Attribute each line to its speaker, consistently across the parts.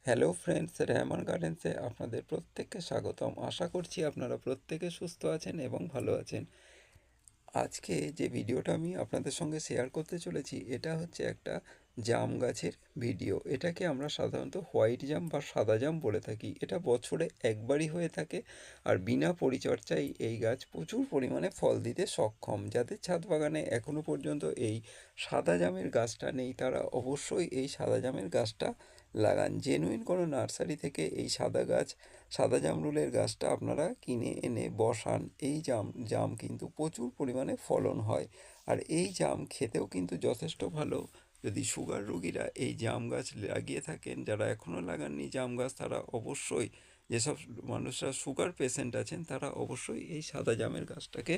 Speaker 1: Hello friends, Rehman গার্ডেন্সে আপনাদের প্রত্যেককে স্বাগতম। আশা করছি আপনারা প্রত্যেকে সুস্থ আছেন এবং ভালো আছেন। আজকে যে ভিডিওটা আমি আপনাদের সঙ্গে শেয়ার করতে চলেছি, এটা হচ্ছে একটা জাম গাছের ভিডিও। এটাকে আমরা সাধারণত হোয়াইট জাম বা সাদা জাম বলে থাকি। এটা বছরে একবারই হয়ে থাকে, আর বিনা পরিচর্যায় এই গাছ প্রচুর পরিমাণে ফল দিতে সক্ষম। যাদের ছাদ বাগানে এখনও পর্যন্ত এই সাদা জামের গাছটা নেই, তারা অবশ্যই এই সাদা জামের গাছটা লাগান। জেনুইন কোনো নার্সারি থেকে এই সাদা জামরুলের গাছটা আপনারা কিনে এনে বসান। এই জাম কিন্তু প্রচুর পরিমাণে ফলন হয়, আর এই জাম খেতেও কিন্তু যথেষ্ট ভালো। যদি সুগার রোগীরা এই জাম গাছ লাগিয়ে থাকেন, যারা এখনও লাগাননি জাম গাছ, তারা অবশ্যই, যেসব মানুষরা সুগার পেশেন্ট আছেন, তারা অবশ্যই এই সাদা জামের গাছটাকে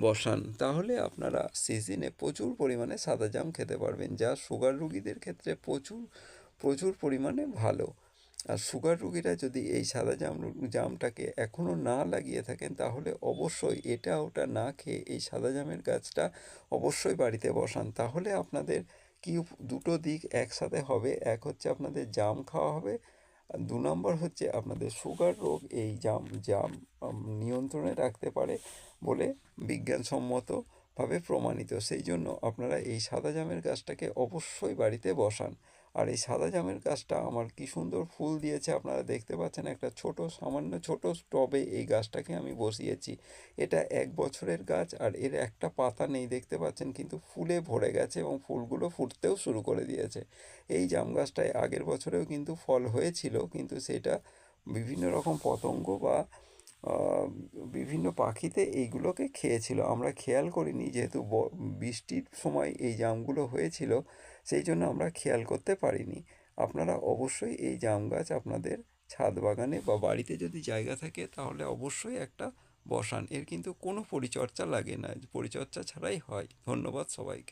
Speaker 1: বসান। তাহলে আপনারা সিজনে প্রচুর পরিমাণে সাদা জাম খেতে পারবেন, যা সুগার রোগীদের ক্ষেত্রে প্রচুর প্রচুর পরিমাণে ভালো। আর সুগার রোগীরা যদি এই সাদা জামটাকে এখনও না লাগিয়ে থাকেন, তাহলে অবশ্যই এটা ওটা না খেয়ে এই সাদা জামের গাছটা অবশ্যই বাড়িতে বসান। তাহলে আপনাদের কি দুটো দিক একসাথে হবে। এক হচ্ছে আপনাদের জাম খাওয়া হবে, আর 2 নম্বর হচ্ছে আপনাদের সুগার রোগ এই জাম জাম নিয়ন্ত্রণে রাখতে পারে বলে বিজ্ঞানসম্মতভাবে প্রমাণিত। সেই জন্য আপনারা এই সাদা জামের গাছটাকে অবশ্যই বাড়িতে বসান। আর এই সাদা জামের গাছটা আমার কি সুন্দর ফুল দিয়েছে, আপনারা দেখতে পাচ্ছেন। একটা সামান্য ছোট টবে এই গাছটাকে আমি বসিয়েছি। এটা 1 বছরের গাছ, আর এর একটা পাতা নেই দেখতে পাচ্ছেন, কিন্তু ফুলে ভরে গেছে এবং ফুলগুলো ফুটতেও শুরু করে দিয়েছে। এই জাম গাছটায় আগের বছরেও কিন্তু ফল হয়েছিল, কিন্তু সেটা বিভিন্ন রকম পতঙ্গ বা আহ, বিভিন্ন পাখিতে এইগুলোকে খেয়েছিল। আমরা খেয়াল করিনি, যেহেতু বৃষ্টির সময় এই জামগুলো হয়েছিল, সেই জন্য আমরা খেয়াল করতে পারিনি। আপনারা অবশ্যই এই জাম গাছ আপনাদের ছাদ বাগানে বা বাড়িতে যদি জায়গা থাকে, তাহলে অবশ্যই একটা বসান। এর কিন্তু কোনো পরিচর্যা লাগে না, পরিচর্যা ছাড়াই হয়। ধন্যবাদ সবাইকে।